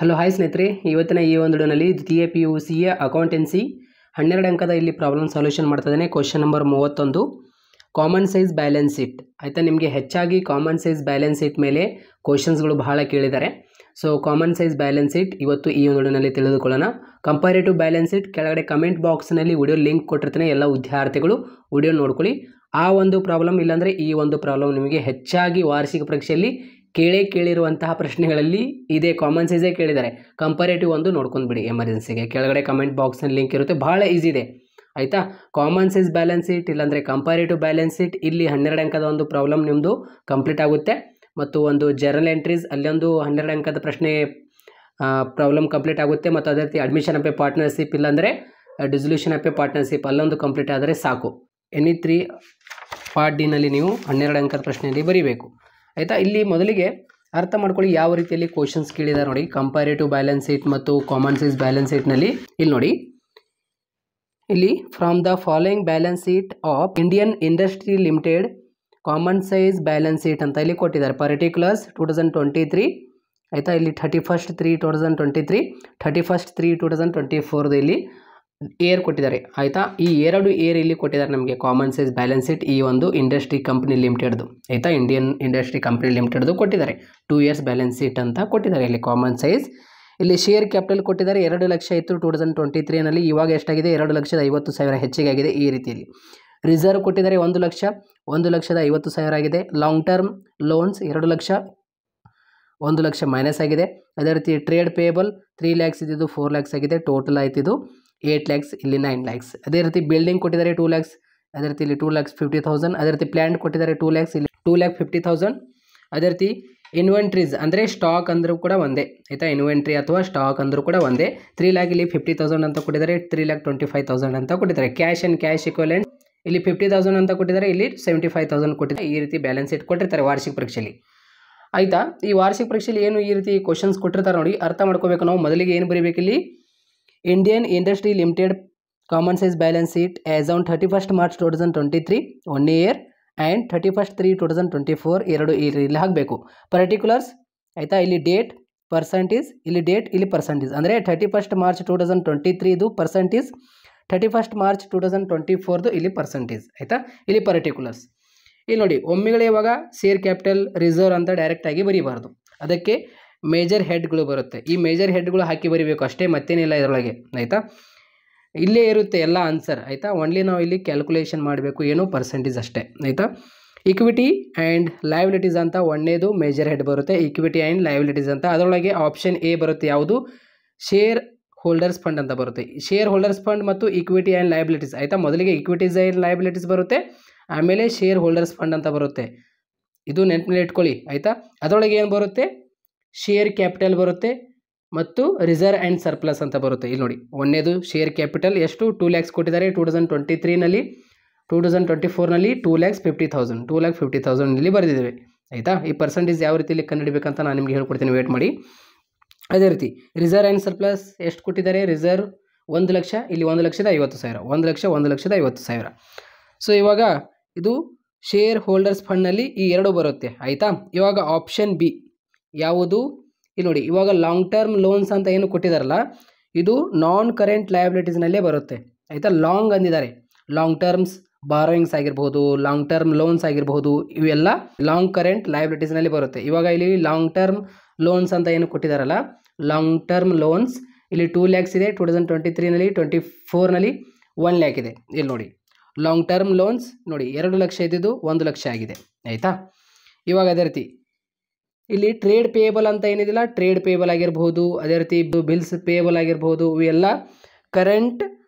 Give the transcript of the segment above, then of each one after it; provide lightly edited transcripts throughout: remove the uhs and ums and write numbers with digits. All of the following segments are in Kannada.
ಹಲೋ ಹಾಯ್ ಸ್ನೇಹಿತರೆ, ಇವತ್ತಿನ ಈ ಒಂದು ವಿಡಿಯೋನಲ್ಲಿ ದ್ವಿತೀಯ PUCಯ ಅಕೌಂಟೆನ್ಸಿ 12 ಅಂಕದ ಇಲ್ಲಿ ಪ್ರಾಬ್ಲಮ್ ಸಾಲ್ಯೂಷನ್ ಮಾಡ್ತಾ ಇದ್ದೇನೆ. Question number 31 common size balance sheet. ಆಯಿತಾ, ನಿಮಗೆ ಹೆಚ್ಚಾಗಿ ಕಾಮನ್ ಸೈಜ್ ಬ್ಯಾಲೆನ್ಸ್ ಶೀಟ್ ಮೇಲೆ ಕ್ವೆಶ್ಚನ್ಸ್ಗಳು ಬಹಳ ಕೇಳಿದ್ದಾರೆ. So common size balance sheet ಇವತ್ತು ಈ ಒಂದು ವಿಡಿಯೋನಲ್ಲಿ ತಿಳಿದುಕೊಳ್ಳೋಣ. ಕಂಪ್ಯಾರೇಟಿವ್ ಬ್ಯಾಲೆನ್ಸ್ ಶೀಟ್ ಕೆಳಗಡೆ ಕಮೆಂಟ್ ಬಾಕ್ಸ್ನಲ್ಲಿ ವಿಡಿಯೋ ಲಿಂಕ್ ಕೊಟ್ಟಿರ್ತೀನಿ. ಎಲ್ಲ ವಿದ್ಯಾರ್ಥಿಗಳು ವಿಡಿಯೋ ನೋಡ್ಕೊಳ್ಳಿ. ಆ ಒಂದು ಪ್ರಾಬ್ಲಮ್ ಇಲ್ಲಾಂದರೆ ಈ ಒಂದು ಪ್ರಾಬ್ಲಮ್ ನಿಮಗೆ ಹೆಚ್ಚಾಗಿ ವಾರ್ಷಿಕ ಪರೀಕ್ಷೆಯಲ್ಲಿ ಕೇಳಿರುವಂತಹ ಪ್ರಶ್ನೆಗಳಲ್ಲಿ ಇದೇ ಕಾಮನ್ ಸೈಜೇ ಕೇಳಿದ್ದಾರೆ. ಕಂಪೇರೇಟಿವ್ ಒಂದು ನೋಡ್ಕೊಂಡ್ಬಿಡಿ ಎಮರ್ಜೆನ್ಸಿಗೆ. ಕೆಳಗಡೆ ಕಮೆಂಟ್ ಬಾಕ್ಸ್ನಲ್ಲಿ ಲಿಂಕ್ ಇರುತ್ತೆ, ಬಹಳ ಈಸಿ ಇದೆ. ಆಯಿತಾ, ಕಾಮನ್ ಸೈಜ್ ಬ್ಯಾಲೆನ್ಸ್ ಶೀಟ್ ಇಲ್ಲಾಂದರೆ ಕಂಪೇರೇಟಿವ್ ಬ್ಯಾಲೆನ್ಸ್ ಶೀಟ್, ಇಲ್ಲಿ 12 ಅಂಕದ ಒಂದು ಪ್ರಾಬ್ಲಮ್ ನಿಮ್ಮದು ಕಂಪ್ಲೀಟ್ ಆಗುತ್ತೆ. ಮತ್ತು ಒಂದು ಜರ್ನಲ್ ಎಂಟ್ರೀಸ್ ಅಲ್ಲೊಂದು 12 ಅಂಕದ ಪ್ರಶ್ನೆ ಪ್ರಾಬ್ಲಮ್ ಕಂಪ್ಲೀಟ್ ಆಗುತ್ತೆ. ಮತ್ತು ಅದೇ ರೀತಿ ಅಡ್ಮಿಷನ್ ಆಫ್ ಎ ಪಾರ್ಟ್ನರ್ಶಿಪ್ ಇಲ್ಲಾಂದರೆ ಡಿಸಲ್ಯೂಷನ್ ಆಫ್ ಎ ಪಾರ್ಟ್ನರ್ಶಿಪ್ ಅಲ್ಲೊಂದು ಕಂಪ್ಲೀಟ್ ಆದರೆ ಸಾಕು. ಎನಿ 3 ಪಾರ್ಟ್ ಡಿನಲ್ಲಿ ನೀವು 12 ಅಂಕದ ಪ್ರಶ್ನೆಯಲ್ಲಿ ಬರೀಬೇಕು. ಆಯಿತಾ, ಇಲ್ಲಿ ಮೊದಲಿಗೆ ಅರ್ಥ ಮಾಡ್ಕೊಳ್ಳಿ ಯಾವ ರೀತಿಯಲ್ಲಿ ಕ್ವಶನ್ಸ್ ಕೇಳಿದ್ದಾರೆ ನೋಡಿ. ಕಂಪ್ಯಾರೇಟಿವ್ ಬ್ಯಾಲೆನ್ಸ್ ಶೀಟ್ ಮತ್ತು ಕಾಮನ್ ಸೈಜ್ ಬ್ಯಾಲೆನ್ಸ್ ಶೀಟ್ನಲ್ಲಿ ಇಲ್ಲಿ ನೋಡಿ, ಇಲ್ಲಿ from the following balance sheet of Indian industry limited common size balance sheet ಅಂತ ಇಲ್ಲಿ ಕೊಟ್ಟಿದ್ದಾರೆ. ಪರ್ಟಿಕ್ಯುಲರ್ಸ್ 2023. ಆಯಿತಾ, ಇಲ್ಲಿ 31/3/2023, 31/3/2024 ಇಲ್ಲಿ ಏರ್ ಕೊಟ್ಟಿದ್ದಾರೆ. ಆಯಿತಾ, ಈ 2 ಏರ್ ಇಲ್ಲಿ ಕೊಟ್ಟಿದ್ದಾರೆ ನಮಗೆ ಕಾಮನ್ ಸೈಜ್ ಬ್ಯಾಲೆನ್ಸ್ ಶೀಟ್ ಈ ಒಂದು ಇಂಡಸ್ಟ್ರಿ ಕಂಪ್ನಿ ಲಿಮಿಟೆಡ್ದು. ಆಯಿತಾ, ಇಂಡಿಯನ್ ಇಂಡಸ್ಟ್ರಿ ಕಂಪ್ನಿ ಲಿಮಿಟೆಡ್ದು ಕೊಟ್ಟಿದ್ದಾರೆ. 2 ಇಯರ್ಸ್ ಬ್ಯಾಲೆನ್ಸ್ ಶೀಟ್ ಅಂತ ಕೊಟ್ಟಿದ್ದಾರೆ ಇಲ್ಲಿ ಕಾಮನ್ ಸೈಜ್. ಇಲ್ಲಿ ಶೇರ್ ಕ್ಯಾಪಿಟಲ್ ಕೊಟ್ಟಿದ್ದಾರೆ. 2 ಲಕ್ಷ ಇತ್ತು 2023ನಲ್ಲಿ, ಇವಾಗ ಎಷ್ಟಾಗಿದೆ 2,50,000 ಹೆಚ್ಚಿಗೆ ಆಗಿದೆ. ಈ ರೀತಿಯಲ್ಲಿ ರಿಸರ್ವ್ ಕೊಟ್ಟಿದ್ದಾರೆ 1,50,000 ಆಗಿದೆ. Long term loans 2 lakh, 1 lakh minus ಆಗಿದೆ. ಅದೇ ರೀತಿ ಟ್ರೇಡ್ ಪೇಬಲ್ 3 lakhs ಇದ್ದಿದ್ದು 4 lakhs ಆಗಿದೆ. ಟೋಟಲ್ ಆಯ್ತಿದ್ದು 8 lakhs, ಇಲ್ಲಿ 9 lakhs. ಅದೇ ರೀತಿ ಬಿಲ್ಡಿಂಗ್ ಕೊಟ್ಟಿದ್ದಾರೆ 2 lakhs, ಅದೇ ರೀತಿ ಇಲ್ಲಿ 2,50,000. ಅದೇ ರೀತಿ ಪ್ಲ್ಯಾಂಟ್ ಕೊಟ್ಟಿದ್ದಾರೆ 2 lakhs, ಇಲ್ಲಿ 2,50,000. ಅದೇ ರೀತಿ ಇನ್ವೆಂಟ್ರೀಸ್ ಅಂದರೆ ಸ್ಟಾಕ್ ಅಂದರೂ ಕೂಡ ಒಂದೇ. ಆಯಿತಾ, ಇನ್ವೆಂಟ್ರಿ ಅಥವಾ ಸ್ಟಾಕ್ ಅಂದರೂ ಕೂಡ ಒಂದೇ. 3 lakh ಇಲ್ಲಿ 50,000 ಅಂತ ಕೊಟ್ಟಿದ್ದಾರೆ, 3,25,000 ಅಂತ ಕೊಟ್ಟಿದ್ದಾರೆ. ಕ್ಯಾಶ್ ಆ್ಯಂಡ್ ಕ್ಯಾಶ್ ಇಕ್ವಲೆಂಟ್ ಇಲ್ಲಿ 50,000 ಅಂತ ಕೊಟ್ಟಿದ್ದಾರೆ, ಇಲ್ಲಿ 75,000 ಕೊಟ್ಟಿದ್ದಾರೆ. ಈ ರೀತಿ ಬ್ಯಾಲೆನ್ಸ್ ಶೀಟ್ ಕೊಟ್ಟಿರ್ತಾರೆ ವಾರ್ಷಿಕ ಪರೀಕ್ಷೆಯಲ್ಲಿ. ಆಯಿತಾ, ಈ ವಾರ್ಷಿಕ ಪರೀಕ್ಷೆಯಲ್ಲಿ ಏನು ಈ ರೀತಿ ಕ್ವಶನ್ಸ್ ಕೊಟ್ಟಿರ್ತಾರೆ ನೋಡಿ, ಅರ್ಥ ಮಾಡ್ಕೋಬೇಕು ನಾವು. ಮೊದಲಿಗೆ ಏನು ಬರೀಬೇಕು ಇಲ್ಲಿ, Indian industry limited common size balance sheet as on 31st March 2023 1 year and 31/3/2024 2 year ಇಲ್ಲಿ ಹಾಕಬೇಕು. ಪರ್ಟಿಕ್ಯುಲರ್ಸ್ ಆಯಿತಾ, ಇಲ್ಲಿ ಡೇಟ್ ಪರ್ಸೆಂಟೇಜ್, ಇಲ್ಲಿ ಡೇಟ್ ಇಲ್ಲಿ ಪರ್ಸೆಂಟೇಜ್ ಅಂದರೆ 31st March 2023 percentage, 31st March 2024 ಇಲ್ಲಿ ಪರ್ಸೆಂಟೇಜ್. ಆಯಿತಾ, ಇಲ್ಲಿ ಪರ್ಟಿಕ್ಯುಲರ್ಸ್. ಇಲ್ಲಿ ನೋಡಿ, ಒಮ್ಮೆಗಳೇ ಇವಾಗ ಶೇರ್ ಕ್ಯಾಪಿಟಲ್ ರಿಸರ್ವ್ ಅಂತ ಡೈರೆಕ್ಟಾಗಿ ಬರೀಬಾರ್ದು, ಅದಕ್ಕೆ ಮೇಜರ್ ಹೆಡ್ಗಳು ಬರುತ್ತೆ. ಈ ಮೇಜರ್ ಹೆಡ್ಗಳು ಹಾಕಿ ಬರೀಬೇಕು ಅಷ್ಟೇ, ಮತ್ತೇನಿಲ್ಲ ಇದರೊಳಗೆ. ಆಯಿತಾ, ಇಲ್ಲೇ ಇರುತ್ತೆ ಎಲ್ಲ ಆನ್ಸರ್. ಆಯಿತಾ, ಓನ್ಲಿ ನಾವು ಇಲ್ಲಿ ಕ್ಯಾಲ್ಕುಲೇಷನ್ ಮಾಡಬೇಕು, ಏನು ಪರ್ಸೆಂಟೇಜ್ ಅಷ್ಟೇ. ಆಯಿತಾ, ಇಕ್ವಿಟಿ ಆ್ಯಂಡ್ ಲಯಬಿಲಿಟೀಸ್ ಅಂತ ಒಂದೇದು ಮೇಜರ್ ಹೆಡ್ ಬರುತ್ತೆ, ಇಕ್ವಿಟಿ ಆ್ಯಂಡ್ ಲಯಬಿಲಿಟೀಸ್ ಅಂತ. ಅದರೊಳಗೆ ಆಪ್ಷನ್ ಎ ಬರುತ್ತೆ, ಯಾವುದು ಶೇರ್ ಹೋಲ್ಡರ್ಸ್ ಫಂಡ್ ಅಂತ ಬರುತ್ತೆ. ಶೇರ್ ಹೋಲ್ಡರ್ಸ್ ಫಂಡ್ ಮತ್ತು ಇಕ್ವಿಟಿ ಆ್ಯಂಡ್ ಲಯಬಿಲಿಟೀಸ್. ಆಯಿತಾ, ಮೊದಲಿಗೆ ಇಕ್ವಿಟೀಸ್ ಆ್ಯಂಡ್ ಲಯಬಿಲಿಟೀಸ್ ಬರುತ್ತೆ, ಆಮೇಲೆ ಶೇರ್ ಹೋಲ್ಡರ್ಸ್ ಫಂಡ್ ಅಂತ ಬರುತ್ತೆ. ಇದು ನೆನಪಿನಲ್ಲಿ ಇಟ್ಕೊಳ್ಳಿ. ಆಯಿತಾ, ಅದರೊಳಗೆ ಏನು ಬರುತ್ತೆ, ಶೇರ್ ಕ್ಯಾಪಿಟಲ್ ಬರುತ್ತೆ ಮತ್ತು ರಿಸರ್ವ್ ಆ್ಯಂಡ್ ಸರ್ಪ್ಲಸ್ ಅಂತ ಬರುತ್ತೆ. ಇಲ್ಲಿ ನೋಡಿ, ಒಂದೇದು ಶೇರ್ ಕ್ಯಾಪಿಟಲ್ ಎಷ್ಟು 2 lakhs ಕೊಟ್ಟಿದ್ದಾರೆ 2023ನಲ್ಲಿ, 2024ನಲ್ಲಿ 2,50,000, 2,50,000 ಇಲ್ಲಿ ಬರೆದಿದ್ದೇವೆ. ಆಯಿತಾ, ಈ ಪರ್ಸೆಂಟೇಜ್ ಯಾವ ರೀತಿಯಲ್ಲಿ ಕಂಡುಹಿಡಬೇಕಂತ ನಾನು ನಿಮಗೆ ಹೇಳ್ಕೊಡ್ತೀನಿ, ವೇಟ್ ಮಾಡಿ. ಅದೇ ರೀತಿ ರಿಸರ್ವ್ ಆ್ಯಂಡ್ ಸರ್ಪ್ಲಸ್ ಎಷ್ಟು ಕೊಟ್ಟಿದ್ದಾರೆ, ರಿಸರ್ವ್ 1 ಲಕ್ಷ, ಇಲ್ಲಿ 1,50,000, 1,50,000. ಸೊ ಇವಾಗ ಇದು ಶೇರ್ ಹೋಲ್ಡರ್ಸ್ ಫಂಡ್ನಲ್ಲಿ ಈ 2 ಬರುತ್ತೆ. ಆಯಿತಾ, ಇವಾಗ ಆಪ್ಷನ್ ಬಿ ಯಾವುದು, ಇಲ್ಲಿ ನೋಡಿ, ಇವಾಗ ಲಾಂಗ್ ಟರ್ಮ್ ಲೋನ್ಸ್ ಅಂತ ಏನು ಕೊಟ್ಟಿದ್ದಾರಲ್ಲ, ಇದು ನಾನ್ ಕರೆಂಟ್ ಲಯಬಿಲಿಟೀಸ್ನಲ್ಲೇ ಬರುತ್ತೆ. ಆಯಿತಾ, ಲಾಂಗ್ ಅಂದಿದ್ದಾರೆ, ಲಾಂಗ್ ಟರ್ಮ್ಸ್ ಬಾರೋಯಿಂಗ್ಸ್ ಆಗಿರ್ಬೋದು, ಲಾಂಗ್ ಟರ್ಮ್ ಲೋನ್ಸ್ ಆಗಿರ್ಬೋದು, ಇವೆಲ್ಲ ಲಾಂಗ್ ಕರೆಂಟ್ ಲಯಬಿಲಿಟೀಸ್ನಲ್ಲಿ ಬರುತ್ತೆ. ಇವಾಗ ಇಲ್ಲಿ ಲಾಂಗ್ ಟರ್ಮ್ ಲೋನ್ಸ್ ಅಂತ ಏನು ಕೊಟ್ಟಿದ್ದಾರಲ್ಲ, ಲಾಂಗ್ ಟರ್ಮ್ ಲೋನ್ಸ್ ಇಲ್ಲಿ 2 lakhs ಇದೆ 2023ನಲ್ಲಿ, 24ನಲ್ಲಿ 1 lakh ಇದೆ. ಇಲ್ಲಿ ನೋಡಿ, ಲಾಂಗ್ ಟರ್ಮ್ ಲೋನ್ಸ್ ನೋಡಿ 2 ಲಕ್ಷ ಇದ್ದಿದ್ದು 1 ಲಕ್ಷ ಆಗಿದೆ. ಆಯಿತಾ, ಇವಾಗ ಅದೇ ರೀತಿ ಇಲ್ಲಿ ಟ್ರೇಡ್ ಪೇಯಬಲ್ ಅಂತ ಏನಿದಿಲ್ಲ, ಟ್ರೇಡ್ ಪೇಯಬಲ್ ಆಗಿರ್ಬೋದು, ಅದೇ ರೀತಿ ಬಿಲ್ಸ್ ಪೇಯಬಲ್ ಆಗಿರ್ಬೋದು, ಇವೆಲ್ಲ ಕರೆಂಟ್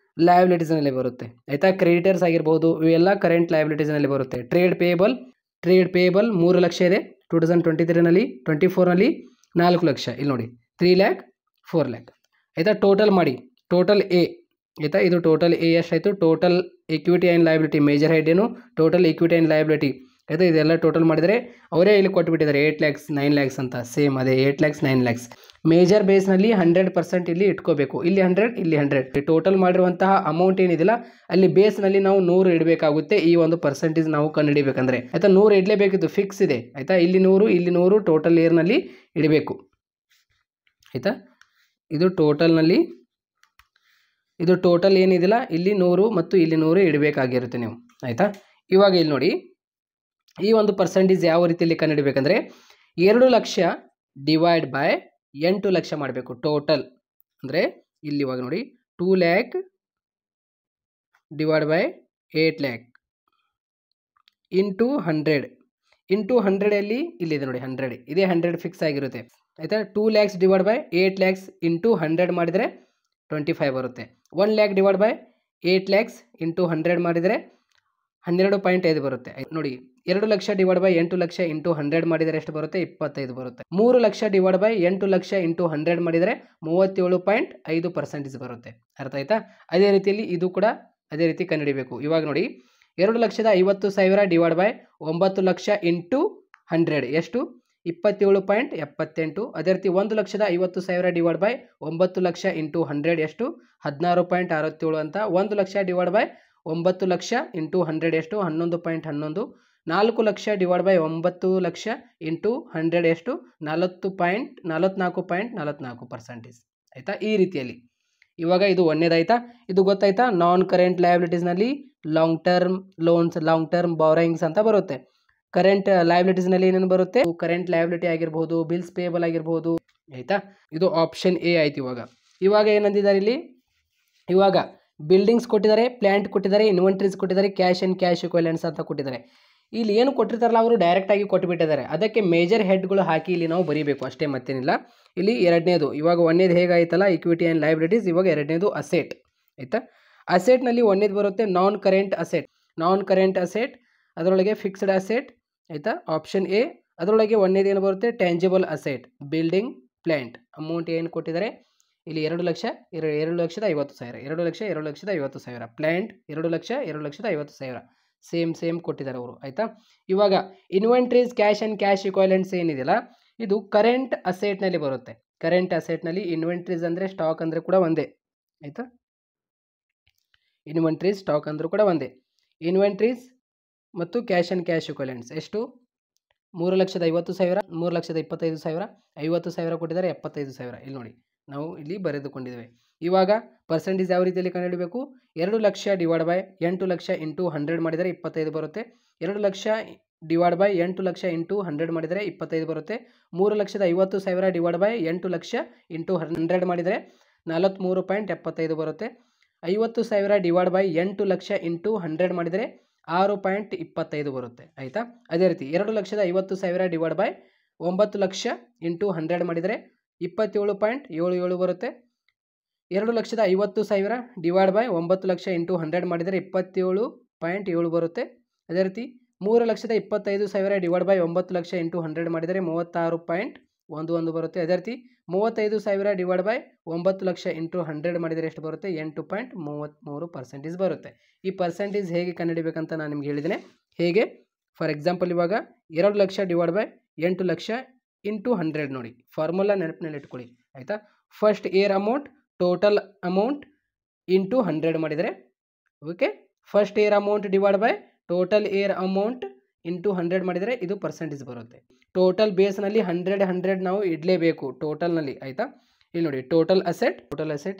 ಲಯಬಿಲಿಟೀಸ್ನಲ್ಲಿ ಬರುತ್ತೆ. ಆಯಿತಾ, ಕ್ರೆಡಿಟರ್ಸ್ ಆಗಿರ್ಬೋದು, ಇವೆಲ್ಲ ಕರೆಂಟ್ ಲಯಬಿಲಿಟೀಸ್ನಲ್ಲಿ ಬರುತ್ತೆ. ಟ್ರೇಡ್ ಪೇಯಬಲ್ 3 ಲಕ್ಷ ಇದೆ 2023ನಲ್ಲಿ, 24ನಲ್ಲಿ 4 ಲಕ್ಷ. ಇಲ್ಲಿ ನೋಡಿ 3 lakh 4 lakh. ಆಯಿತಾ, ಟೋಟಲ್ ಮಾಡಿ, ಟೋಟಲ್ ಎ. ಆಯಿತಾ, ಇದು ಟೋಟಲ್ ಎ ಎಷ್ಟಾಯಿತು, total equity and liability major head ಏನು, ಟೋಟಲ್ ಇಕ್ವಿಟಿ ಆ್ಯಂಡ್ ಲಯಬಿಲಿಟಿ. ಆಯಿತಾ, ಇದೆಲ್ಲ ಟೋಟಲ್ ಮಾಡಿದರೆ ಅವರೇ ಇಲ್ಲಿ ಕೊಟ್ಟುಬಿಟ್ಟಿದ್ದಾರೆ 8 lakhs 9 lakhs ಅಂತ. ಸೇಮ್ ಅದೇ 8 lakhs 9 lakhs. ಮೇಜರ್ ಬೇಸ್ನಲ್ಲಿ 100% ಇಲ್ಲಿ ಇಟ್ಕೋಬೇಕು, ಇಲ್ಲಿ 100, ಇಲ್ಲಿ 100. ಟೋಟಲ್ ಮಾಡಿರುವಂತಹ ಅಮೌಂಟ್ ಏನಿದಿಲ್ಲ ಅಲ್ಲಿ ಬೇಸ್ನಲ್ಲಿ ನಾವು 100 ಇಡಬೇಕಾಗುತ್ತೆ. ಈ ಒಂದು ಪರ್ಸೆಂಟೇಜ್ ನಾವು ಕಂಡುಹಿಡಿಬೇಕಂದ್ರೆ. ಆಯಿತಾ, 100 ಇಡಲೇಬೇಕಿತ್ತು, ಫಿಕ್ಸ್ ಇದೆ. ಆಯಿತಾ, ಇಲ್ಲಿ 100, ಇಲ್ಲಿ 100 ಟೋಟಲ್ ಇಯರ್ನಲ್ಲಿ ಇಡಬೇಕು. ಆಯಿತಾ, ಇದು ಟೋಟಲ್ನಲ್ಲಿ ಇದು ಟೋಟಲ್ ಏನಿದಿಲ್ಲ ಇಲ್ಲಿ 100 ಮತ್ತು ಇಲ್ಲಿ 100 ಇಡಬೇಕಾಗಿರುತ್ತೆ ನೀವು, ಆಯಿತಾ. ಇವಾಗ ಇಲ್ಲಿ ನೋಡಿ ಈ ಒಂದು ಪರ್ಸೆಂಟೇಜ್ ಯಾವ ರೀತಿಯಲ್ಲಿ ಕಂಡುಹಿಡಬೇಕಂದ್ರೆ 2 ಲಕ್ಷ ಡಿವೈಡ್ ಬೈ 8 ಲಕ್ಷ ಮಾಡಬೇಕು ಟೋಟಲ್. ಅಂದರೆ ಇಲ್ಲಿ ಇವಾಗ ನೋಡಿ 2 lac divide by 8 lac into 100 ಅಲ್ಲಿ ಇಲ್ಲಿದೆ ನೋಡಿ 100, ಇದೇ 100 ಫಿಕ್ಸ್ ಆಗಿರುತ್ತೆ, ಆಯಿತಾ. 2 lakhs divide by 8 lakhs into 100 ಮಾಡಿದರೆ 25 ಬರುತ್ತೆ. 1 lac divide by 8 lakhs into 100 ಮಾಡಿದರೆ 12.5 ಬರುತ್ತೆ. ನೋಡಿ 2 lakh divide by 8 lakh into 100 ಮಾಡಿದರೆ ಎಷ್ಟು ಬರುತ್ತೆ? 25 ಬರುತ್ತೆ. 3 lakh divide by 8 lakh into 100 ಮಾಡಿದರೆ 37.5% ಬರುತ್ತೆ. ಅರ್ಥ ಆಯ್ತಾ? ಅದೇ ರೀತಿಯಲ್ಲಿ ಇದು ಕೂಡ ಅದೇ ರೀತಿ ಕಂಡುಹಿಡಿಬೇಕು. ಇವಾಗ ನೋಡಿ 2,50,000 ಡಿವೈಡ್ ಬೈ 9 ಲಕ್ಷ ಇಂಟು 100 ಎಷ್ಟು? 27.78. ಅದೇ ರೀತಿ 1,50,000 ಡಿವೈಡ್ ಬೈ 9 ಲಕ್ಷ ಇಂಟು 100 ಎಷ್ಟು? 16.67 ಅಂತ. 1 lakh divide by 9 lakh into 100 ಎಷ್ಟು? 11.11. 4 lakh divide by 9 lakh into 100 ಎಷ್ಟು? 44.44%. ಆಯಿತಾ? ಈ ರೀತಿಯಲ್ಲಿ ಇವಾಗ ಇದು ಒಂದೇದಾಯ್ತಾ? ಇದು ಗೊತ್ತಾಯ್ತಾ? ನಾನ್ ಕರೆಂಟ್ ಲಯಬಿಲಿಟೀಸ್ನಲ್ಲಿ long term loans, long term borrowings ಅಂತ ಬರುತ್ತೆ. ಕರೆಂಟ್ ಲಯಬಿಲಿಟೀಸ್ನಲ್ಲಿ ಏನೇನು ಬರುತ್ತೆ? ಕರೆಂಟ್ ಲಯಬಿಲಿಟಿ ಆಗಿರ್ಬೋದು, ಬಿಲ್ಸ್ ಪೇಬಲ್ ಆಗಿರ್ಬೋದು, ಆಯಿತಾ. ಇದು ಆಪ್ಷನ್ ಎ ಆಯ್ತು. ಇವಾಗ ಏನಂದಿದ್ದಾರೆ ಇಲ್ಲಿ? ಇವಾಗ ಬಿಲ್ಡಿಂಗ್ಸ್ ಕೊಟ್ಟಿದ್ದಾರೆ, ಪ್ಲ್ಯಾಂಟ್ ಕೊಟ್ಟಿದ್ದಾರೆ, ಇನ್ವೆಂಟ್ರೀಸ್ ಕೊಟ್ಟಿದ್ದಾರೆ, ಕ್ಯಾಶ್ ಆ್ಯಂಡ್ ಕ್ಯಾಶ್ ಇಕ್ವಿವೆಲೆಂಟ್ಸ್ ಅಂತ ಕೊಟ್ಟಿದ್ದಾರೆ. ಇಲ್ಲಿ ಏನು ಕೊಟ್ಟಿರ್ತಾರಲ್ಲ ಅವರು ಡೈರೆಕ್ಟಾಗಿ ಕೊಟ್ಟುಬಿಟ್ಟಿದ್ದಾರೆ. ಅದಕ್ಕೆ ಮೇಜರ್ ಹೆಡ್ಗಳು ಹಾಕಿ ಇಲ್ಲಿ ನಾವು ಬರೀಬೇಕು ಅಷ್ಟೇ, ಮತ್ತೇನಿಲ್ಲ. ಇಲ್ಲಿ ಎರಡನೇದು, ಇವಾಗ ಒಂದೇದು ಹೇಗಾಯ್ತಲ್ಲ ಇಕ್ವಿಟಿ ಆ್ಯಂಡ್ ಲಯಬಿಲಿಟೀಸ್, ಇವಾಗ ಎರಡನೇದು ಅಸೆಟ್, ಆಯಿತಾ. ಅಸೆಟ್ನಲ್ಲಿ ಒಂದೇದು ಬರುತ್ತೆ ನಾನ್ ಕರೆಂಟ್ ಅಸೆಟ್. ನಾನ್ ಕರೆಂಟ್ ಅಸೆಟ್ ಅದರೊಳಗೆ ಫಿಕ್ಸ್ಡ್ ಅಸೆಟ್, ಆಯಿತಾ, ಆಪ್ಷನ್ ಎ. ಅದರೊಳಗೆ ಒಂದೇದು ಏನು ಬರುತ್ತೆ? Tangible asset, building, plant. Amount ಏನು ಕೊಟ್ಟಿದ್ದಾರೆ ಇಲ್ಲಿ? 2,50,000, 2,50,000, ಪ್ಲ್ಯಾಂಟ್ 2,50,000 ಸೇಮ್ ಕೊಟ್ಟಿದ್ದಾರೆ ಅವರು, ಆಯಿತಾ. ಇವಾಗ ಇನ್ವೆಂಟ್ರೀಸ್, ಕ್ಯಾಶ್ ಆ್ಯಂಡ್ ಕ್ಯಾಶ್ ಇಕ್ವಿವೆಲೆಂಟ್ಸ್ ಏನಿದೆಯಲ್ಲ ಇದು ಕರೆಂಟ್ ಅಸೆಟ್ನಲ್ಲಿ ಬರುತ್ತೆ. ಕರೆಂಟ್ ಅಸೆಟ್ನಲ್ಲಿ ಇನ್ವೆಂಟ್ರೀಸ್ ಅಂದರೆ ಸ್ಟಾಕ್ ಅಂದರೆ ಕೂಡ ಒಂದೇ, ಆಯಿತಾ. ಇನ್ವೆಂಟ್ರೀಸ್ ಸ್ಟಾಕ್ ಅಂದರೂ ಕೂಡ ಒಂದೇ. ಇನ್ವೆಂಟ್ರೀಸ್ ಮತ್ತು ಕ್ಯಾಶ್ ಆ್ಯಂಡ್ ಕ್ಯಾಶ್ ಇಕ್ವಿವೆಲೆಂಟ್ಸ್ ಎಷ್ಟು? 3,50,000, 3,25,000, 50,000 ಕೊಟ್ಟಿದ್ದಾರೆ, 75,000. ಇಲ್ಲಿ ನೋಡಿ ನಾವು ಇಲ್ಲಿ ಬರೆದುಕೊಂಡಿದ್ದೇವೆ. ಇವಾಗ ಪರ್ಸೆಂಟೇಜ್ ಯಾವ ರೀತಿಯಲ್ಲಿ ಕಂಡುಹಿಡಬೇಕು? 2 lakh divide by 8 lakh into 100 ಮಾಡಿದರೆ 25 ಬರುತ್ತೆ. 2 lakh divide by 8 lakh into 100 ಮಾಡಿದರೆ 25 ಬರುತ್ತೆ. 3,50,000 ಡಿವೈಡ್ ಬೈ 8 ಲಕ್ಷ ಇಂಟು 100 ಮಾಡಿದರೆ 43.75 ಬರುತ್ತೆ. 50,000 ಡಿವೈಡ್ ಬೈ 8 ಲಕ್ಷ ಇಂಟು 100 ಮಾಡಿದರೆ 6.25 ಬರುತ್ತೆ, ಆಯಿತಾ. ಅದೇ ರೀತಿ 2,50,000 ಡಿವೈಡ್ ಬೈ 9 ಲಕ್ಷ ಇಂಟು 100 ಮಾಡಿದರೆ 27.77 ಬರುತ್ತೆ. 2,50,000 ಡಿವೈಡ್ ಬೈ 9 ಲಕ್ಷ ಇಂಟು 100 ಮಾಡಿದರೆ 27.7 ಬರುತ್ತೆ. ಅದೇ ರೀತಿ 3,25,000 ಡಿವೈಡ್ ಬೈ 9 ಲಕ್ಷ ಇಂಟು 100 ಮಾಡಿದರೆ 36.11 ಬರುತ್ತೆ. ಅದೇ ರೀತಿ 35,000 ಡಿವೈಡ್ ಬೈ 9 ಲಕ್ಷ ಇಂಟು 100 ಮಾಡಿದರೆ ಎಷ್ಟು ಬರುತ್ತೆ? 8.33% ಬರುತ್ತೆ. ಈ ಪರ್ಸೆಂಟೇಜ್ ಹೇಗೆ ಕಂಡುಹಿಡಬೇಕಂತ ನಾನು ನಿಮ್ಗೆ ಹೇಳಿದ್ದೇನೆ. ಹೇಗೆ? ಫಾರ್ ಎಕ್ಸಾಂಪಲ್ ಇವಾಗ 2 lakh divide by 8 lakh into 100 ನೋಡಿ, ಫಾರ್ಮುಲಾ ನೆನಪಿನಲ್ಲಿ ಇಟ್ಕೊಳ್ಳಿ, ಆಯಿತಾ. First year amount total amount into 100 ಮಾಡಿದರೆ, okay. First year amount divide by total year amount into 100 ಮಾಡಿದರೆ ಇದು ಪರ್ಸೆಂಟೇಜ್ ಬರುತ್ತೆ. ಟೋಟಲ್ ಬೇಸ್ನಲ್ಲಿ 100 ನಾವು ಇಡಲೇಬೇಕು ಟೋಟಲ್ನಲ್ಲಿ, ಆಯಿತಾ. ಇಲ್ಲಿ ನೋಡಿ ಟೋಟಲ್ ಅಸೆಟ್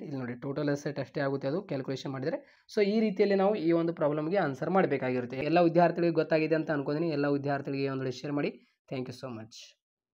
ಇಲ್ಲಿ ನೋಡಿ ಟೋಟಲ್ ಅಸೆಟ್ ಅಷ್ಟೇ ಆಗುತ್ತೆ ಅದು ಕ್ಯಾಲ್ಕುಲೇಷನ್ ಮಾಡಿದರೆ. ಸೊ ಈ ರೀತಿಯಲ್ಲಿ ನಾವು ಈ ಒಂದು ಪ್ರಾಬ್ಲಮ್ಗೆ ಆನ್ಸರ್ ಮಾಡಬೇಕಾಗಿರುತ್ತೆ. ಎಲ್ಲ ವಿದ್ಯಾರ್ಥಿಗಳಿಗೆ ಗೊತ್ತಾಗಿದೆ ಅಂತ ಅನ್ಕೋತೀನಿ. ಎಲ್ಲ ವಿದ್ಯಾರ್ಥಿಗಳಿಗೆ ಒಂದು ಶೇರ್ ಮಾಡಿ. Thank you so much.